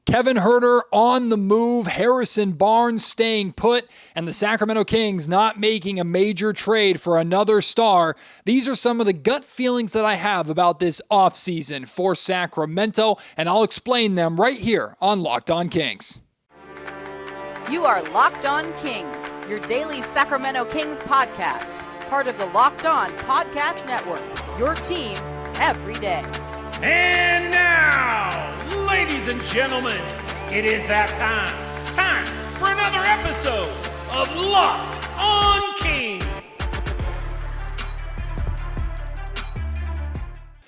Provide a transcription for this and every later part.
Kevin Huerter on the move, Harrison Barnes staying put, and the Sacramento Kings not making a major trade for another star. These are some of the gut feelings that I have about this offseason for Sacramento, and I'll explain them right here on Locked On Kings. You are Locked On Kings, your daily Sacramento Kings podcast, part of the Locked On Podcast Network, your team every day. And now, ladies and gentlemen, it is that time for another episode of Locked On Kings.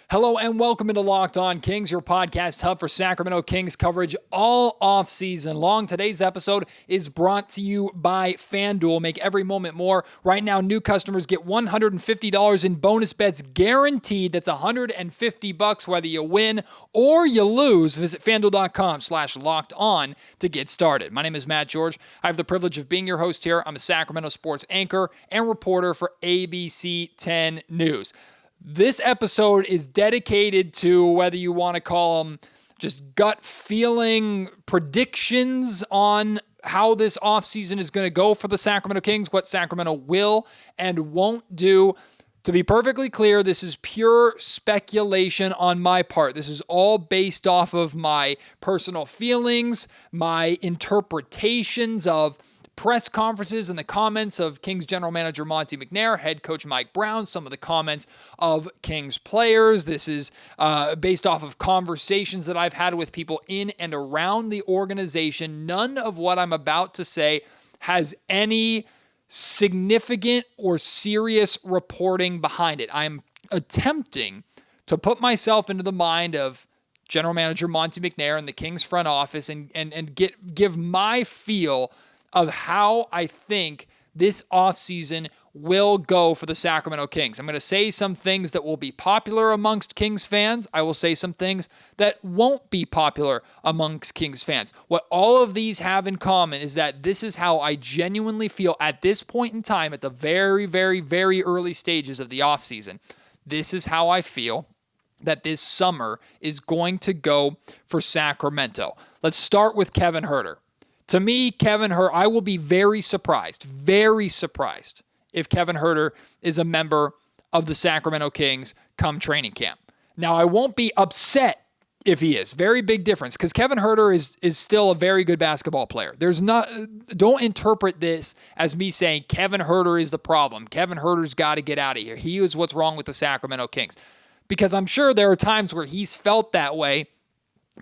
Hello and welcome into Locked On Kings, your podcast hub for Sacramento Kings coverage all off-season long. Today's episode is brought to you by FanDuel. Make every moment more. Right now, new customers get $150 in bonus bets guaranteed. That's $150 whether you win or you lose. Visit FanDuel.com/LockedOn to get started. My name is Matt George. I have the privilege of being your host here. I'm a Sacramento sports anchor and reporter for ABC 10 News. This episode is dedicated to whether you want to call them just gut feeling predictions on how this offseason is going to go for the Sacramento Kings, what Sacramento will and won't do. To be perfectly clear, this is pure speculation on my part. This is all based off of my personal feelings, my interpretations of press conferences and the comments of Kings general manager Monty McNair, head coach Mike Brown, some of the comments of Kings players. This is based off of conversations that I've had with people in and around the organization. None of what I'm about to say has any significant or serious reporting behind it. I'm attempting to put myself into the mind of general manager Monty McNair and the Kings front office and give my feel of how I think this offseason will go for the Sacramento Kings. I'm going to say some things that will be popular amongst Kings fans. I will say some things that won't be popular amongst Kings fans. What all of these have in common is that this is how I genuinely feel at this point in time, at the very, very, very early stages of the offseason. This is how I feel that this summer is going to go for Sacramento. Let's start with Kevin Huerter. To me, Kevin Huerter, I will be very surprised if Kevin Huerter is a member of the Sacramento Kings come training camp. Now, I won't be upset if he is. Very big difference, because Kevin Huerter is still a very good basketball player. Don't interpret this as me saying Kevin Huerter is the problem. Kevin Huerter's got to get out of here. He is what's wrong with the Sacramento Kings. Because I'm sure there are times where he's felt that way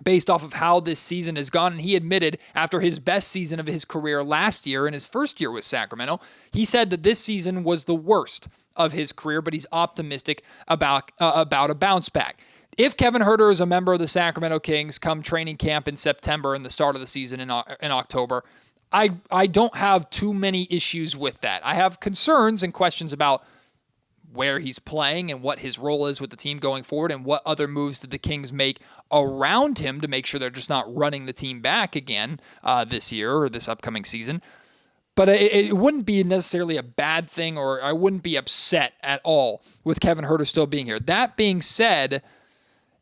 based off of how this season has gone. And he admitted after his best season of his career last year, in his first year with Sacramento, he said that this season was the worst of his career, but he's optimistic about a bounce back. If Kevin Huerter is a member of the Sacramento Kings come training camp in September and the start of the season in October, I don't have too many issues with that. I have concerns and questions about where he's playing and what his role is with the team going forward and what other moves did the Kings make around him to make sure they're just not running the team back again this year or this upcoming season. But it wouldn't be necessarily a bad thing, or I wouldn't be upset at all with Kevin Huerter still being here. That being said,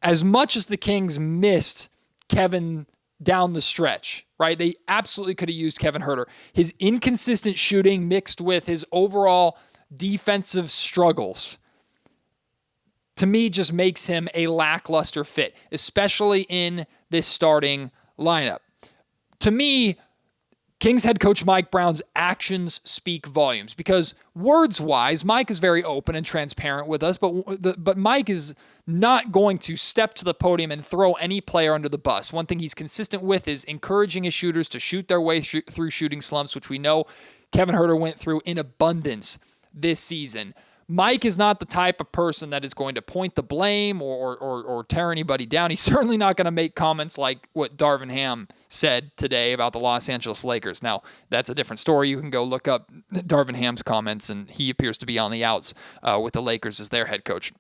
as much as the Kings missed Kevin down the stretch, right? They absolutely could have used Kevin Huerter. His inconsistent shooting mixed with his overall defensive struggles, to me, just makes him a lackluster fit, especially in this starting lineup. To me, Kings head coach Mike Brown's actions speak volumes, because words-wise, Mike is very open and transparent with us, but Mike is not going to step to the podium and throw any player under the bus. One thing he's consistent with is encouraging his shooters to shoot their way through shooting slumps, which we know Kevin Huerter went through in abundance this season. Mike is not the type of person that is going to point the blame or tear anybody down. He's certainly not going to make comments like what Darvin Ham said today about the Los Angeles Lakers. Now, that's a different story. You can go look up Darvin Ham's comments, and he appears to be on the outs with the Lakers as their head coach.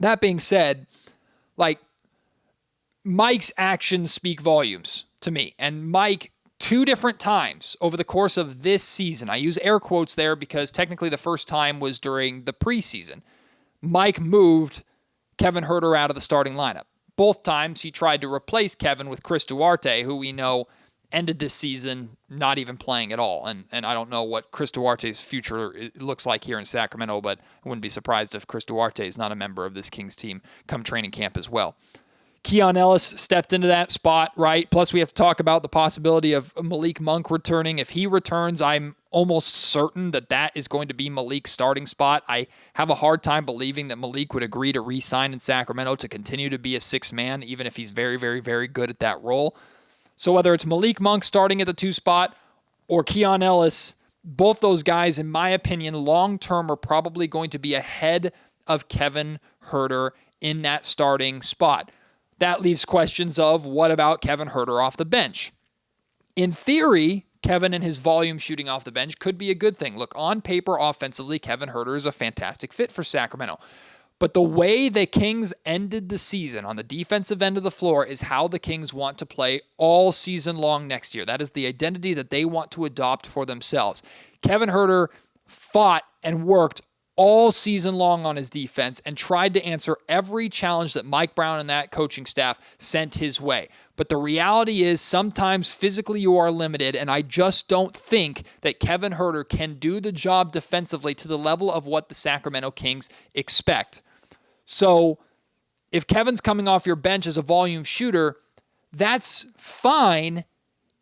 That being said, Mike's actions speak volumes to me. And Mike, 2 different times over the course of this season, I use air quotes there because technically the first time was during the preseason, Mike moved Kevin Huerter out of the starting lineup. both times he tried to replace Kevin with Chris Duarte, who we know ended this season not even playing at all. And I don't know what Chris Duarte's future looks like here in Sacramento, but I wouldn't be surprised if Chris Duarte is not a member of this Kings team come training camp as well. Keon Ellis stepped into that spot, right? Plus, we have to talk about the possibility of Malik Monk returning. If he returns, I'm almost certain that is going to be Malik's starting spot. I have a hard time believing that Malik would agree to re-sign in Sacramento to continue to be a sixth man, even if he's very, very, very good at that role. So whether it's Malik Monk starting at the 2 spot or Keon Ellis, both those guys, in my opinion, long-term are probably going to be ahead of Kevin Huerter in that starting spot. That leaves questions of what about Kevin Huerter off the bench? In theory, Kevin and his volume shooting off the bench could be a good thing. Look, on paper, offensively, Kevin Huerter is a fantastic fit for Sacramento. But the way the Kings ended the season on the defensive end of the floor is how the Kings want to play all season long next year. That is the identity that they want to adopt for themselves. Kevin Huerter fought and worked all season long on his defense and tried to answer every challenge that Mike Brown and that coaching staff sent his way. But the reality is sometimes physically you are limited, and I just don't think that Kevin Huerter can do the job defensively to the level of what the Sacramento Kings expect. So if Kevin's coming off your bench as a volume shooter, that's fine,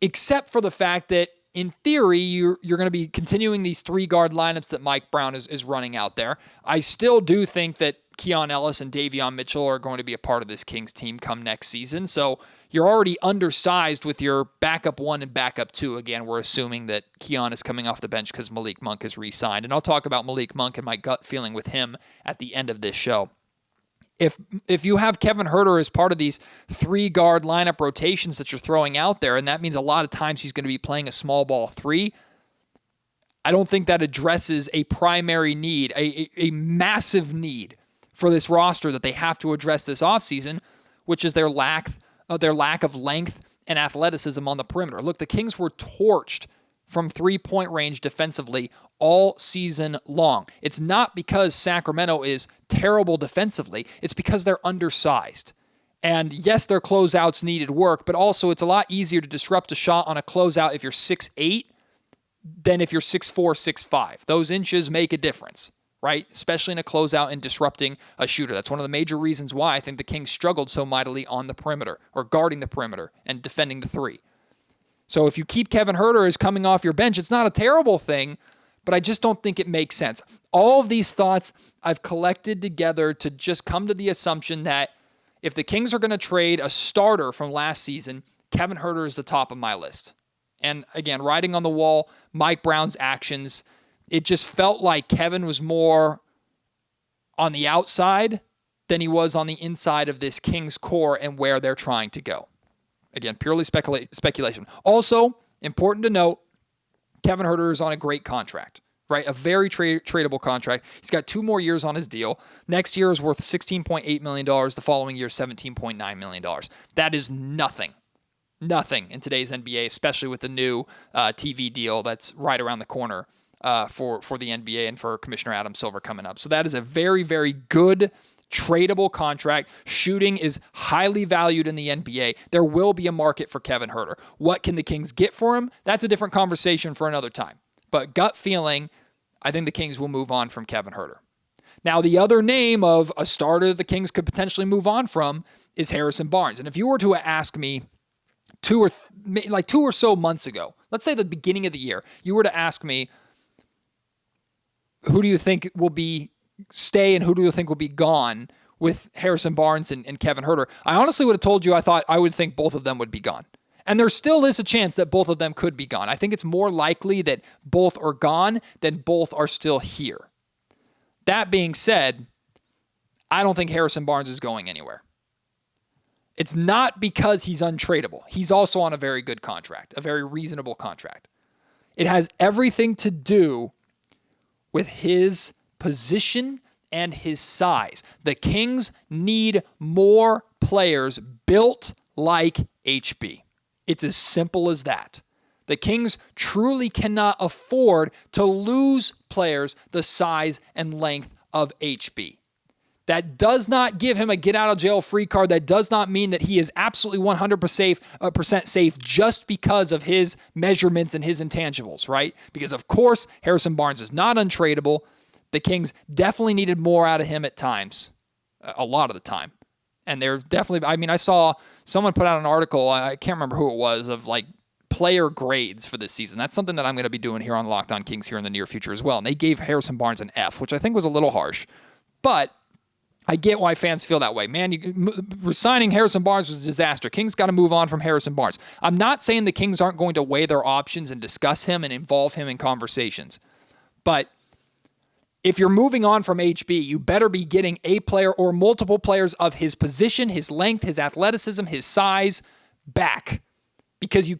except for the fact that in theory, you're going to be continuing these 3-guard lineups that Mike Brown is running out there. I still do think that Keon Ellis and Davion Mitchell are going to be a part of this Kings team come next season. So you're already undersized with your backup 1 and backup 2. Again, we're assuming that Keon is coming off the bench because Malik Monk is re-signed. And I'll talk about Malik Monk and my gut feeling with him at the end of this show. If you have Kevin Huerter as part of these 3-guard lineup rotations that you're throwing out there, and that means a lot of times he's going to be playing a small ball 3, I don't think that addresses a primary need, a massive need for this roster that they have to address this offseason, which is their lack of length and athleticism on the perimeter. Look, the Kings were torched from 3-point range defensively all season long. It's not because Sacramento is terrible defensively. It's because they're undersized. And yes, their closeouts needed work, but also it's a lot easier to disrupt a shot on a closeout if you're 6'8" than if you're 6'4", 6'5". Those inches make a difference, right? Especially in a closeout and disrupting a shooter. That's one of the major reasons why I think the Kings struggled so mightily on the perimeter, or guarding the perimeter and defending the 3. So if you keep Kevin Huerter as coming off your bench, it's not a terrible thing, but I just don't think it makes sense. All of these thoughts I've collected together to just come to the assumption that if the Kings are going to trade a starter from last season, Kevin Huerter is the top of my list. And again, writing on the wall, Mike Brown's actions, it just felt like Kevin was more on the outside than he was on the inside of this Kings core and where they're trying to go. Again, purely speculation. Also, important to note, Kevin Huerter is on a great contract, right? A very tradable contract. He's got 2 more years on his deal. Next year is worth $16.8 million. The following year, $17.9 million. That is nothing. Nothing in today's NBA, especially with the new TV deal that's right around the corner for the NBA and for Commissioner Adam Silver coming up. So that is a very, very good tradable contract. Shooting is highly valued in the NBA. There will be a market for Kevin Huerter. What can the Kings get for him? That's a different conversation for another time. But gut feeling, I think the Kings will move on from Kevin Huerter. Now, the other name of a starter the Kings could potentially move on from is Harrison Barnes. And if you were to ask me 2 or so months ago, let's say the beginning of the year, you were to ask me, who do you think will be stay and who do you think will be gone with Harrison Barnes and Kevin Huerter? I honestly would have told you I would think both of them would be gone. And there still is a chance that both of them could be gone. I think it's more likely that both are gone than both are still here. That being said, I don't think Harrison Barnes is going anywhere. It's not because he's untradeable. He's also on a very good contract, a very reasonable contract. It has everything to do with his position and his size. The Kings need more players built like HB. It's as simple as that. The Kings truly cannot afford to lose players the size and length of HB. That does not give him a get-out-of-jail-free card. That does not mean that he is absolutely 100% safe just because of his measurements and his intangibles, right? Because, of course, Harrison Barnes is not untradeable. The Kings definitely needed more out of him at times, a lot of the time. And there's definitely, I saw someone put out an article, I can't remember who it was, of like player grades for this season. That's something that I'm going to be doing here on Locked On Kings here in the near future as well. And they gave Harrison Barnes an F, which I think was a little harsh. But I get why fans feel that way. Man, resigning Harrison Barnes was a disaster. Kings got to move on from Harrison Barnes. I'm not saying the Kings aren't going to weigh their options and discuss him and involve him in conversations. But if you're moving on from HB, you better be getting a player or multiple players of his position, his length, his athleticism, his size back. Because you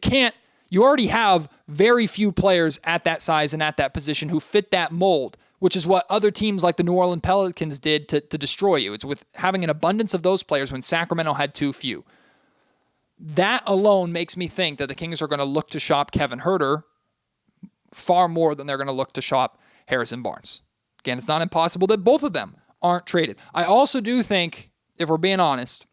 already have very few players at that size and at that position who fit that mold, which is what other teams like the New Orleans Pelicans did to destroy you. It's with having an abundance of those players when Sacramento had too few. That alone makes me think that the Kings are going to look to shop Kevin Huerter far more than they're going to look to shop Harrison Barnes. Again, it's not impossible that both of them aren't traded. I also do think, if we're being honest,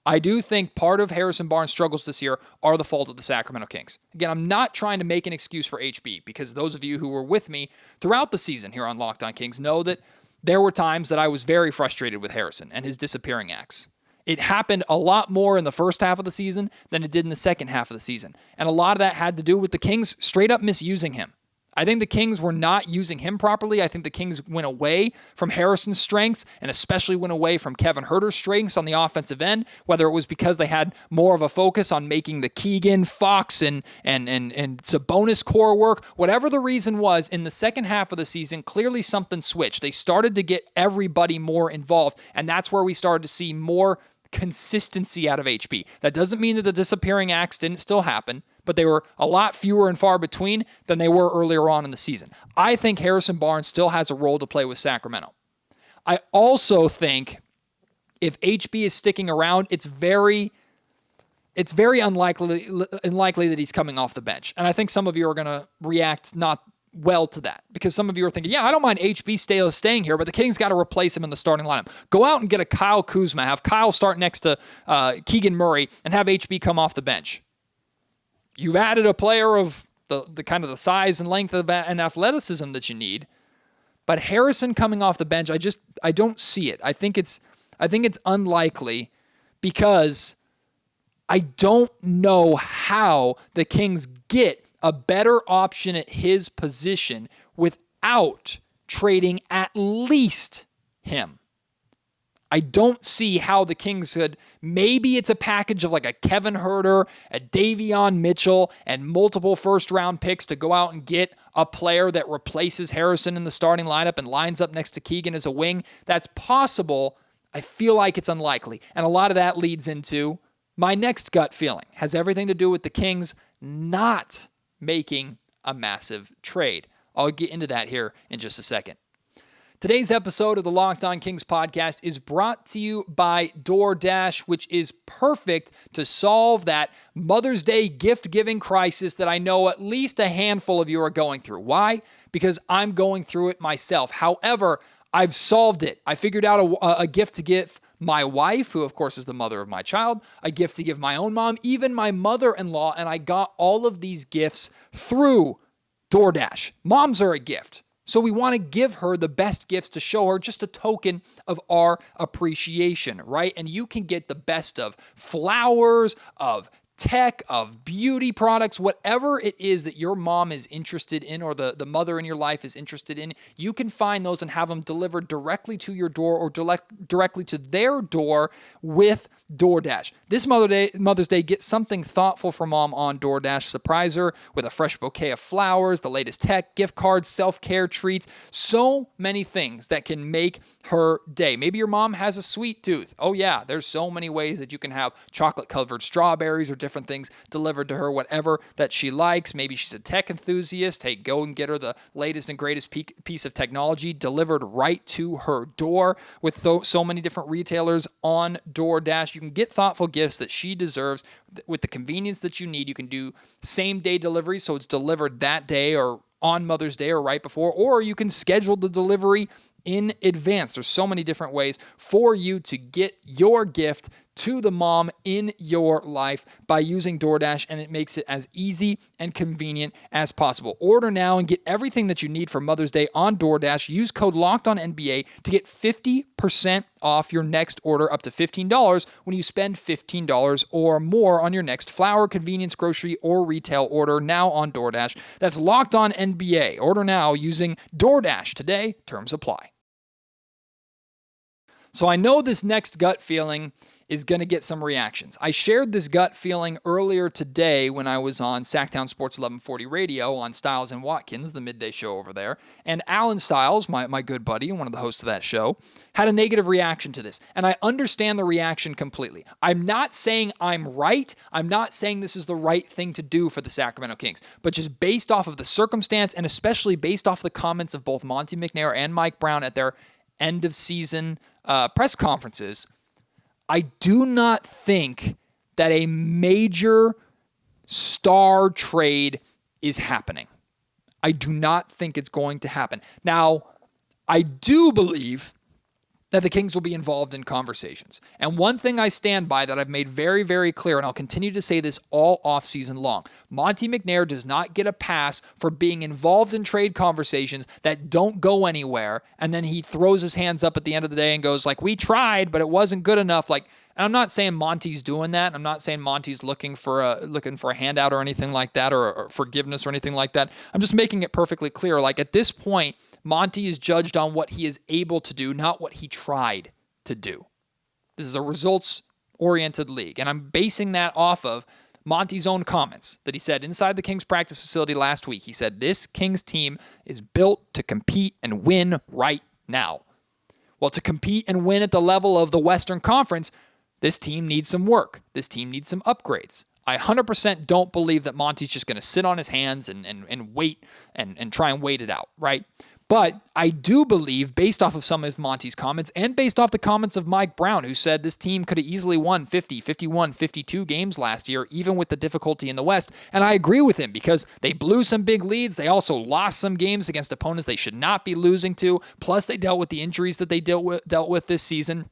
I do think part of Harrison Barnes' struggles this year are the fault of the Sacramento Kings. Again, I'm not trying to make an excuse for HB, because those of you who were with me throughout the season here on Locked On Kings know that there were times that I was very frustrated with Harrison and his disappearing acts. It happened a lot more in the first half of the season than it did in the second half of the season. And a lot of that had to do with the Kings straight up misusing him. I think the Kings were not using him properly. I think the Kings went away from Harrison's strengths and especially went away from Kevin Huerter's strengths on the offensive end, whether it was because they had more of a focus on making the Keegan, Fox, and Sabonis core work. Whatever the reason was, in the second half of the season, clearly something switched. They started to get everybody more involved, and that's where we started to see more consistency out of HB. That doesn't mean that the disappearing acts didn't still happen, but they were a lot fewer and far between than they were earlier on in the season. I think Harrison Barnes still has a role to play with Sacramento. I also think if HB is sticking around, it's very unlikely that he's coming off the bench. And I think some of you are going to react not well to that, because some of you are thinking, yeah, I don't mind HB staying here, but the Kings got to replace him in the starting lineup. Go out and get a Kyle Kuzma, have Kyle start next to Keegan Murray, and have HB come off the bench. You've added a player of the kind of the size and length and athleticism that you need, but Harrison coming off the bench, I don't see it. I think it's unlikely, because I don't know how the Kings get a better option at his position without trading at least him. I don't see how the Kings could. Maybe it's a package of like a Kevin Huerter, a Davion Mitchell, and multiple first-round picks to go out and get a player that replaces Harrison in the starting lineup and lines up next to Keegan as a wing. That's possible. I feel like it's unlikely. And a lot of that leads into my next gut feeling. Has everything to do with the Kings not making a massive trade. I'll get into that here in just a second. Today's episode of the Locked On Kings podcast is brought to you by DoorDash, which is perfect to solve that Mother's Day gift-giving crisis that I know at least a handful of you are going through. Why? Because I'm going through it myself. However, I've solved it. I figured out a gift to give my wife, who of course is the mother of my child, a gift to give my own mom, even my mother-in-law, and I got all of these gifts through DoorDash. Moms are a gift. So we want to give her the best gifts to show her just a token of our appreciation, right? And you can get the best of flowers, of tech, of beauty products, whatever it is that your mom is interested in or the mother in your life is interested in, you can find those and have them delivered directly to your door or directly to their door with DoorDash. This Mother's Day, get something thoughtful for mom on DoorDash. Surprise her with a fresh bouquet of flowers, the latest tech, gift cards, self-care treats, so many things that can make her day. Maybe your mom has a sweet tooth. Oh yeah, there's so many ways that you can have chocolate-covered strawberries or different things delivered to her, whatever that she likes. Maybe she's a tech enthusiast. Hey, go and get her the latest and greatest piece of technology delivered right to her door with so many different retailers on DoorDash. You can get thoughtful gifts that she deserves with the convenience that you need. You can do same-day delivery, so it's delivered that day or on Mother's Day or right before, or you can schedule the delivery in advance. There's so many different ways for you to get your gift to the mom in your life by using DoorDash, and it makes it as easy and convenient as possible. Order now and get everything that you need for Mother's Day on DoorDash. Use code LOCKEDONNBA to get 50% off your next order up to $15 when you spend $15 or more on your next flour, convenience, grocery, or retail order now on DoorDash. That's LOCKEDONNBA. Order now using DoorDash today. Terms apply. So I know this next gut feeling is going to get some reactions. I shared this gut feeling earlier today when I was on Sacktown Sports 1140 Radio on Stiles and Watkins, the midday show over there. And Alan Stiles, my good buddy and one of the hosts of that show, had a negative reaction to this. And I understand the reaction completely. I'm not saying I'm right. I'm not saying this is the right thing to do for the Sacramento Kings. But just based off of the circumstance, and especially based off the comments of both Monte McNair and Mike Brown at their end of season press conferences, I do not think that a major star trade is happening. I do not think it's going to happen. Now, I do believe that the Kings will be involved in conversations. And one thing I stand by that I've made very, very clear, and I'll continue to say this all offseason long, Monte McNair does not get a pass for being involved in trade conversations that don't go anywhere, and then he throws his hands up at the end of the day and goes like, we tried, but it wasn't good enough. Like, and I'm not saying Monty's doing that. I'm not saying Monty's looking for a handout or anything like that, or forgiveness or anything like that. I'm just making it perfectly clear. Like, at this point, Monty is judged on what he is able to do, not what he tried to do. This is a results-oriented league, and I'm basing that off of Monty's own comments that he said inside the Kings practice facility last week. He said, this Kings team is built to compete and win right now. Well, to compete and win at the level of the Western Conference, this team needs some work. This team needs some upgrades. I 100% don't believe that Monty's just going to sit on his hands and wait and try and wait it out, right? But I do believe, based off of some of Monty's comments and based off the comments of Mike Brown, who said this team could have easily won 50, 51, 52 games last year, even with the difficulty in the West. And I agree with him because they blew some big leads. They also lost some games against opponents they should not be losing to. Plus, they dealt with the injuries that they dealt with this season.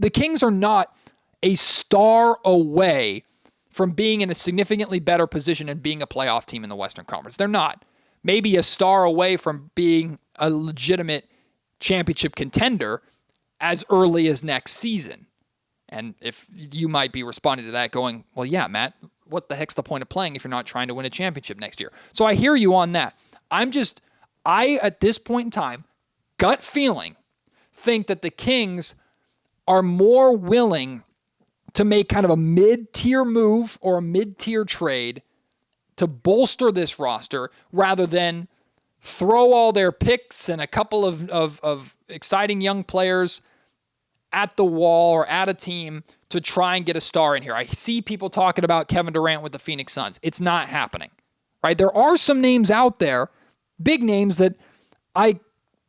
The Kings are not a star away from being in a significantly better position and being a playoff team in the Western Conference. They're not. Maybe a star away from being a legitimate championship contender as early as next season. And if you might be responding to that going, well, yeah, Matt, what the heck's the point of playing if you're not trying to win a championship next year? So I hear you on that. I, at this point in time, gut feeling, think that the Kings are more willing to make kind of a mid-tier move or a mid-tier trade to bolster this roster rather than throw all their picks and a couple of exciting young players at the wall or at a team to try and get a star in here. I see people talking about Kevin Durant with the Phoenix Suns. It's not happening, right? There are some names out there, big names, that I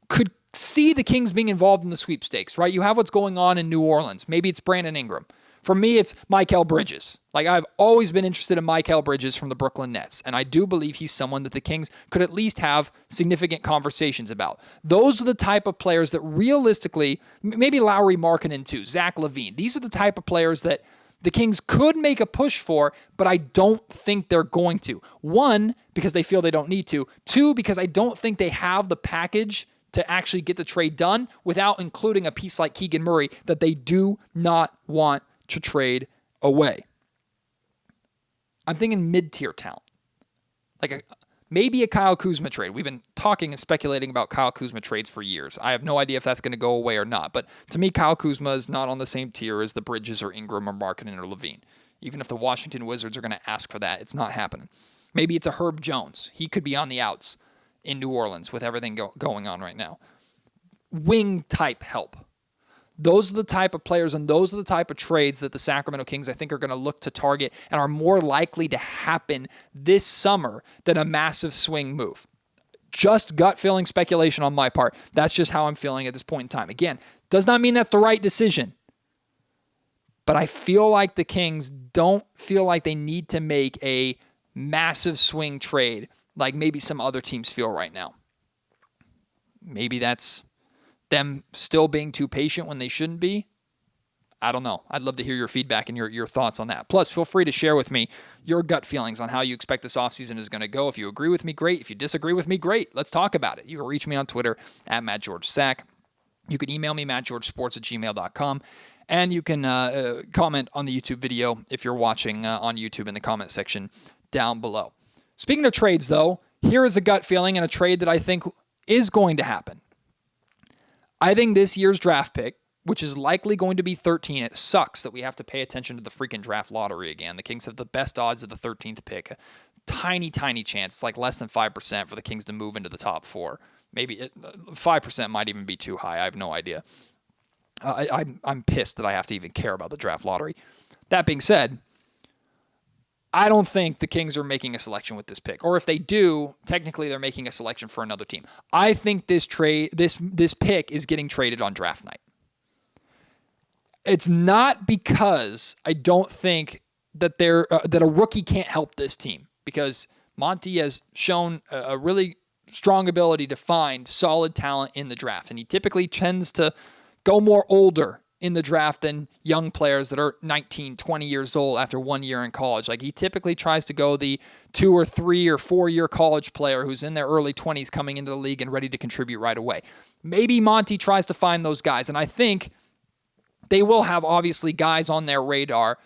could see the Kings being involved in the sweepstakes, right? You have what's going on in New Orleans. Maybe it's Brandon Ingram. For me, it's Mikal Bridges. Like, I've always been interested in Mikal Bridges from the Brooklyn Nets, and I do believe he's someone that the Kings could at least have significant conversations about. Those are the type of players that realistically, maybe Lauri Markkanen too, Zach LaVine, these are the type of players that the Kings could make a push for, but I don't think they're going to. One, because they feel they don't need to. Two, because I don't think they have the package to actually get the trade done without including a piece like Keegan Murray that they do not want to trade away. I'm thinking mid-tier talent. Like maybe a Kyle Kuzma trade. We've been talking and speculating about Kyle Kuzma trades for years. I have no idea if that's going to go away or not. But to me, Kyle Kuzma is not on the same tier as the Bridges or Ingram or Markkanen or LaVine. Even if the Washington Wizards are going to ask for that, it's not happening. Maybe it's a Herb Jones. He could be on the outs in New Orleans with everything going on right now. Wing type help. Those are the type of players and those are the type of trades that the Sacramento Kings, I think, are going to look to target and are more likely to happen this summer than a massive swing move. Just gut feeling speculation on my part. That's just how I'm feeling at this point in time. Again, does not mean that's the right decision. But I feel like the Kings don't feel like they need to make a massive swing trade like maybe some other teams feel right now. Maybe that's them still being too patient when they shouldn't be? I don't know. I'd love to hear your feedback and your thoughts on that. Plus, feel free to share with me your gut feelings on how you expect this offseason is going to go. If you agree with me, great. If you disagree with me, great. Let's talk about it. You can reach me on Twitter at MattGeorgeSack. You can email me, mattgeorgesports@gmail.com. And you can comment on the YouTube video if you're watching on YouTube in the comment section down below. Speaking of trades, though, here is a gut feeling and a trade that I think is going to happen. I think this year's draft pick, which is likely going to be 13. It sucks that we have to pay attention to the freaking draft lottery again. The Kings have the best odds of the 13th pick. A tiny, tiny chance. It's like less than 5% for the Kings to move into the top 4. Maybe 5% might even be too high. I have no idea. I'm pissed that I have to even care about the draft lottery. That being said, I don't think the Kings are making a selection with this pick. Or if they do, technically they're making a selection for another team. I think this pick is getting traded on draft night. It's not because I don't think that that a rookie can't help this team, because Monty has shown a really strong ability to find solid talent in the draft, and he typically tends to go more older in the draft than young players that are 19, 20 years old after 1 year in college. Like, he typically tries to go the 2 or 3 or 4 year college player who's in their early 20s coming into the league and ready to contribute right away. Maybe Monty tries to find those guys, and I think they will have, obviously, guys on their radar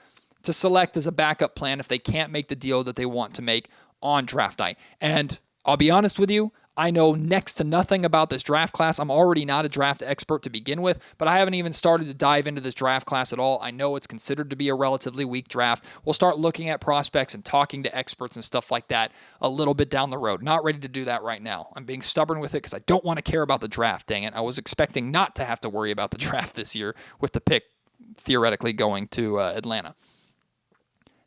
to select as a backup plan if they can't make the deal that they want to make on draft night. And I'll be honest with you, I know next to nothing about this draft class. I'm already not a draft expert to begin with, but I haven't even started to dive into this draft class at all. I know it's considered to be a relatively weak draft. We'll start looking at prospects and talking to experts and stuff like that a little bit down the road. Not ready to do that right now. I'm being stubborn with it because I don't want to care about the draft, dang it. I was expecting not to have to worry about the draft this year with the pick theoretically going to Atlanta.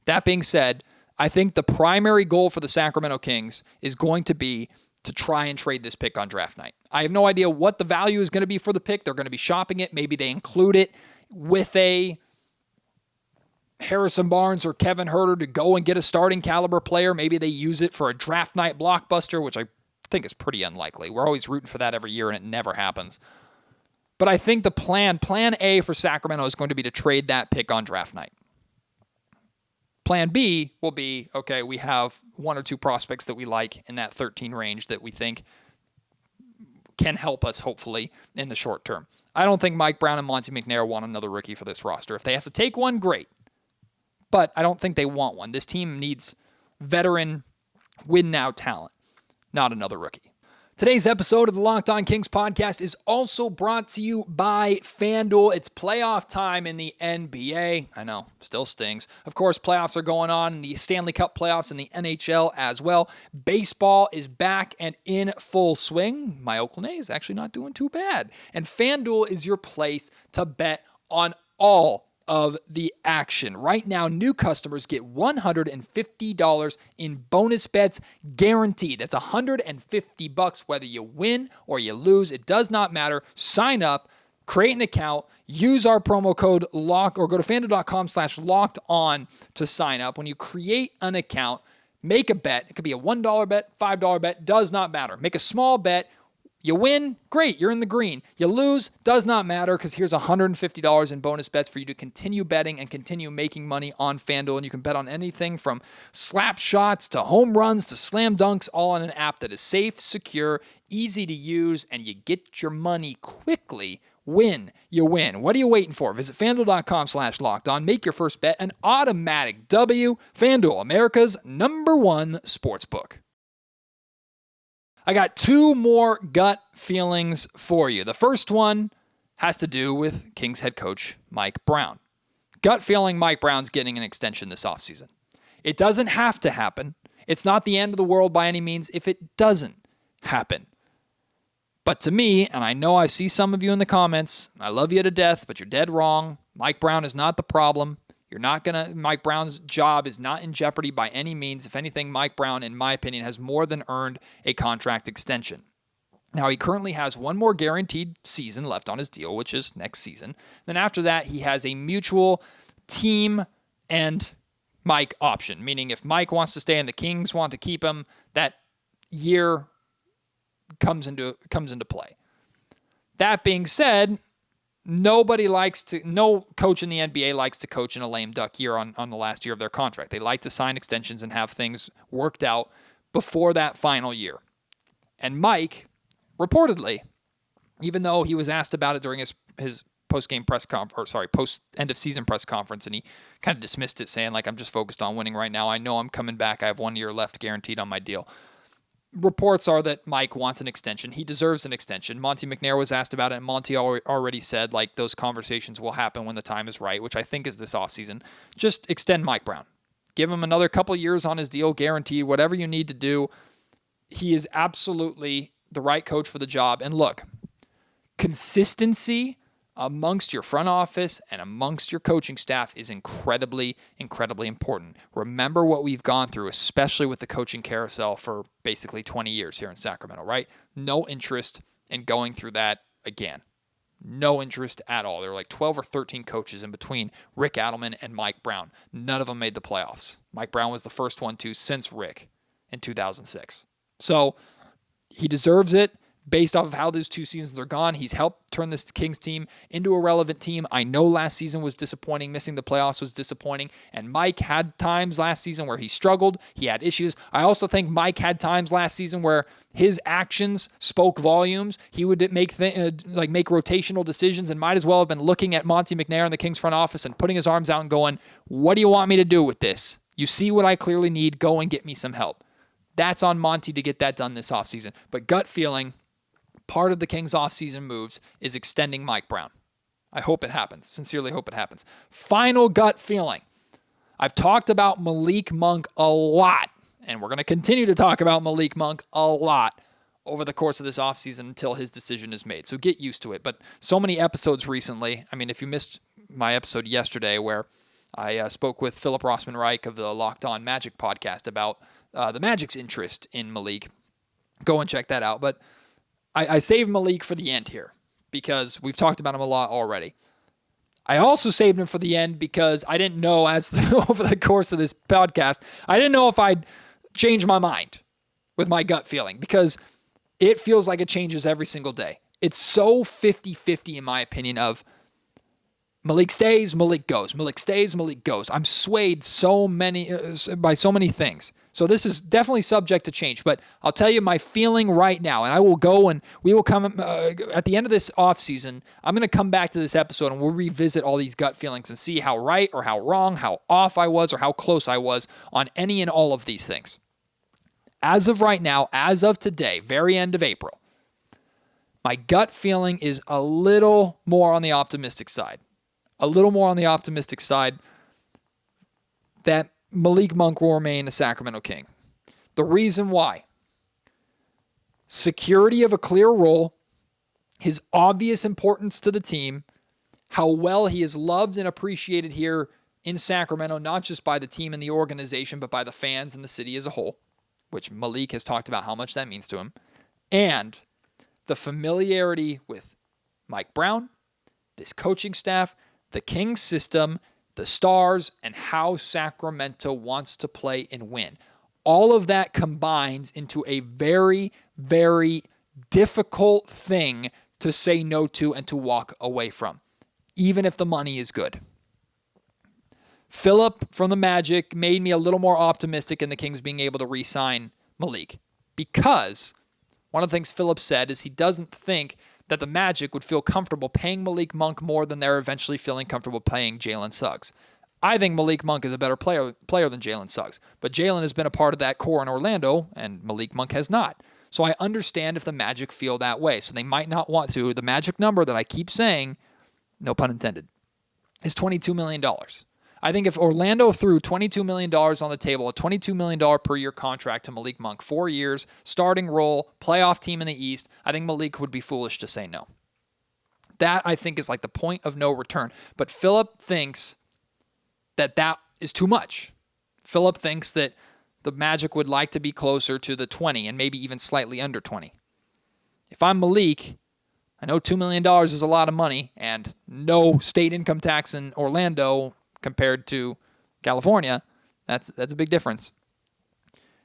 That being said, I think the primary goal for the Sacramento Kings is going to be to try and trade this pick on draft night. I have no idea what the value is going to be for the pick. They're going to be shopping it. Maybe they include it with a Harrison Barnes or Kevin Huerter to go and get a starting caliber player. Maybe they use it for a draft night blockbuster, which I think is pretty unlikely. We're always rooting for that every year, and it never happens. But I think the plan A for Sacramento is going to be to trade that pick on draft night. Plan B will be, okay, we have 1 or 2 prospects that we like in that 13 range that we think can help us, hopefully, in the short term. I don't think Mike Brown and Monty McNair want another rookie for this roster. If they have to take one, great. But I don't think they want one. This team needs veteran, win-now talent, not another rookie. Today's episode of the Locked On Kings podcast is also brought to you by FanDuel. It's playoff time in the NBA. I know, still stings. Of course, playoffs are going on in the Stanley Cup playoffs and the NHL as well. Baseball is back and in full swing. My Oakland A's actually not doing too bad. And FanDuel is your place to bet on all of the action. Right now, new customers get $150 in bonus bets guaranteed. That's $150 whether you win or you lose. It does not matter. Sign up, create an account, use our promo code LOCK, or go to FanDuel.com/locked on to sign up. When you create an account, make a bet. It could be a $1 bet, $5 bet, does not matter. Make a small bet. You win, great, you're in the green. You lose, does not matter, because here's $150 in bonus bets for you to continue betting and continue making money on FanDuel. And you can bet on anything from slap shots to home runs to slam dunks, all on an app that is safe, secure, easy to use, and you get your money quickly. Win, you win. What are you waiting for? Visit FanDuel.com/locked on. Make your first bet an automatic W. FanDuel, America's #1 sportsbook. I got 2 more gut feelings for you. The first one has to do with Kings head coach Mike Brown. Gut feeling Mike Brown's getting an extension this offseason. It doesn't have to happen. It's not the end of the world by any means if it doesn't happen. But to me, and I know I see some of you in the comments, I love you to death, but you're dead wrong. Mike Brown is not the problem. Mike Brown's job is not in jeopardy by any means. If anything, Mike Brown, in my opinion, has more than earned a contract extension. Now, he currently has 1 more guaranteed season left on his deal, which is next season. Then after that, he has a mutual team and Mike option, meaning if Mike wants to stay and the Kings want to keep him, that year comes into play. That being said, no coach in the NBA likes to coach in a lame duck year on the last year of their contract. They like to sign extensions and have things worked out before that final year. And Mike, reportedly, even though he was asked about it during his post-game press conference, post-end-of-season press conference, and he kind of dismissed it, saying, like, I'm just focused on winning right now. I know I'm coming back. I have 1 year left guaranteed on my deal. Reports are that Mike wants an extension. He deserves an extension. Monte McNair was asked about it, and Monte already said, like, those conversations will happen when the time is right, which I think is this offseason. Just extend Mike Brown. Give him another couple years on his deal, guaranteed, whatever you need to do. He is absolutely the right coach for the job. And look, consistency amongst your front office and amongst your coaching staff is incredibly, incredibly important. Remember what we've gone through, especially with the coaching carousel for basically 20 years here in Sacramento, right? No interest in going through that again. No interest at all. There were like 12 or 13 coaches in between Rick Adelman and Mike Brown. None of them made the playoffs. Mike Brown was the first one to since Rick in 2006. So he deserves it. Based off of how those 2 seasons are gone, he's helped turn this Kings team into a relevant team. I know last season was disappointing. Missing the playoffs was disappointing. And Mike had times last season where he struggled. He had issues. I also think Mike had times last season where his actions spoke volumes. He would make rotational decisions and might as well have been looking at Monte McNair in the Kings front office and putting his arms out and going, what do you want me to do with this? You see what I clearly need. Go and get me some help. That's on Monte to get that done this offseason. But gut feeling, part of the Kings' offseason moves is extending Mike Brown. I hope it happens. Sincerely hope it happens. Final gut feeling. I've talked about Malik Monk a lot, and we're going to continue to talk about Malik Monk a lot over the course of this offseason until his decision is made. So get used to it. But so many episodes recently. I mean, if you missed my episode yesterday where I spoke with Philip Rossman-Reich of the Locked On Magic podcast about the Magic's interest in Malik, go and check that out. But I saved Malik for the end here because we've talked about him a lot already. I also saved him for the end because I didn't know over the course of this podcast, I didn't know if I'd change my mind with my gut feeling because it feels like it changes every single day. It's so 50-50 in my opinion of Malik stays, Malik goes. Malik stays, Malik goes. I'm swayed by so many things. So this is definitely subject to change, but I'll tell you my feeling right now, and I will go and we will come at the end of this offseason, I'm going to come back to this episode and we'll revisit all these gut feelings and see how right or how wrong, how off I was or how close I was on any and all of these things. As of right now, as of today, very end of April, my gut feeling is a little more on the optimistic side. A little more on the optimistic side that Malik Monk will remain a Sacramento King. The reason why: security of a clear role, his obvious importance to the team, how well he is loved and appreciated here in Sacramento, not just by the team and the organization, but by the fans and the city as a whole, which Malik has talked about how much that means to him, and the familiarity with Mike Brown, this coaching staff, the Kings system, the stars, and how Sacramento wants to play and win. All of that combines into a very, very difficult thing to say no to and to walk away from, even if the money is good. Philip from the Magic made me a little more optimistic in the Kings being able to re-sign Malik because one of the things Philip said is he doesn't think that the Magic would feel comfortable paying Malik Monk more than they're eventually feeling comfortable paying Jalen Suggs. I think Malik Monk is a better player than Jalen Suggs, but Jalen has been a part of that core in Orlando, and Malik Monk has not. So I understand if the Magic feel that way. So they might not want to. The magic number that I keep saying, no pun intended, is $22 million. I think if Orlando threw $22 million on the table, a $22 million per year contract to Malik Monk, 4 years, starting role, playoff team in the East, I think Malik would be foolish to say no. That, I think, is like the point of no return. But Philip thinks that is too much. Philip thinks that the Magic would like to be closer to the 20 and maybe even slightly under 20. If I'm Malik, I know $2 million is a lot of money and no state income tax in Orlando compared to California. That's a big difference.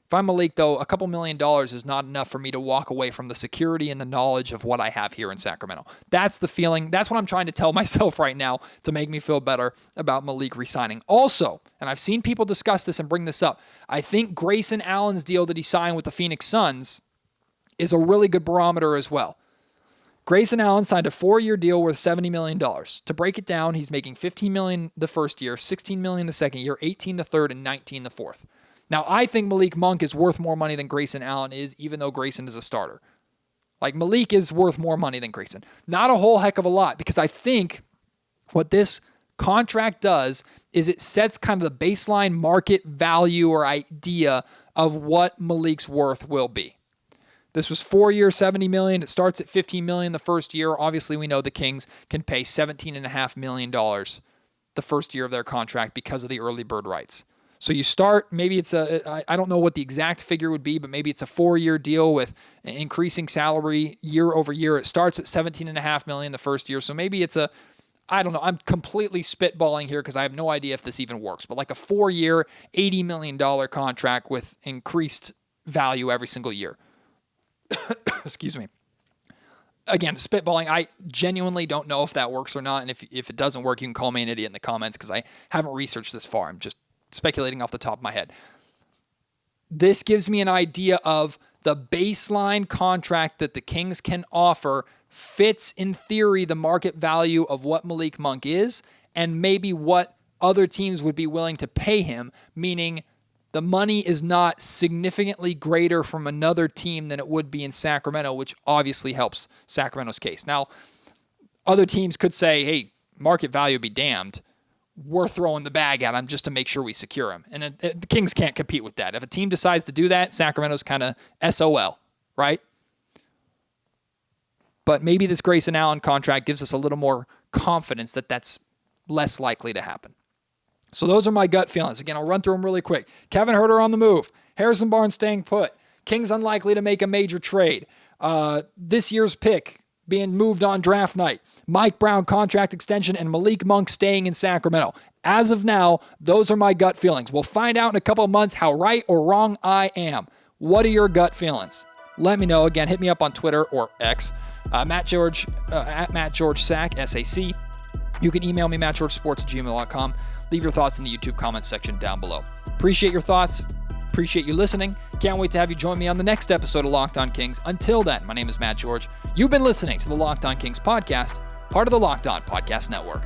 If I'm Malik, though, a couple $1 million is not enough for me to walk away from the security and the knowledge of what I have here in Sacramento. That's the feeling. That's what I'm trying to tell myself right now to make me feel better about Malik resigning. Also, and I've seen people discuss this and bring this up, I think Grayson Allen's deal that he signed with the Phoenix Suns is a really good barometer as well. Grayson Allen signed a 4-year deal worth $70 million. To break it down, he's making $15 million the first year, $16 million the second year, $18 the third, and $19 the fourth. Now, I think Malik Monk is worth more money than Grayson Allen is, even though Grayson is a starter. Like, Malik is worth more money than Grayson. Not a whole heck of a lot, because I think what this contract does is it sets kind of the baseline market value or idea of what Malik's worth will be. This was 4 years, $70 million. It starts at $15 million the first year. Obviously, we know the Kings can pay $17.5 million the first year of their contract because of the early bird rights. So you start, maybe it's I don't know what the exact figure would be, but maybe it's a 4-year deal with increasing salary year over year. It starts at $17.5 million the first year. So maybe it's I don't know. I'm completely spitballing here because I have no idea if this even works, but like a 4-year, $80 million contract with increased value every single year. Excuse me. Again, spitballing. I genuinely don't know if that works or not. And if it doesn't work, you can call me an idiot in the comments because I haven't researched this far. I'm just speculating off the top of my head. This gives me an idea of the baseline contract that the Kings can offer fits, in theory, the market value of what Malik Monk is and maybe what other teams would be willing to pay him, meaning the money is not significantly greater from another team than it would be in Sacramento, which obviously helps Sacramento's case. Now, other teams could say, hey, market value be damned. We're throwing the bag at him just to make sure we secure him. And the Kings can't compete with that. If a team decides to do that, Sacramento's kind of SOL, right? But maybe this Grayson Allen contract gives us a little more confidence that that's less likely to happen. So those are my gut feelings. Again, I'll run through them really quick. Kevin Huerter on the move. Harrison Barnes staying put. Kings unlikely to make a major trade. This year's pick being moved on draft night. Mike Brown contract extension and Malik Monk staying in Sacramento. As of now, those are my gut feelings. We'll find out in a couple of months how right or wrong I am. What are your gut feelings? Let me know. Again, hit me up on Twitter or X. Matt George, at Matt George Sack, SAC. You can email me, mattgeorgesports@gmail.com. Leave your thoughts in the YouTube comments section down below. Appreciate your thoughts. Appreciate you listening. Can't wait to have you join me on the next episode of Locked On Kings. Until then, my name is Matt George. You've been listening to the Locked On Kings podcast, part of the Locked On Podcast Network.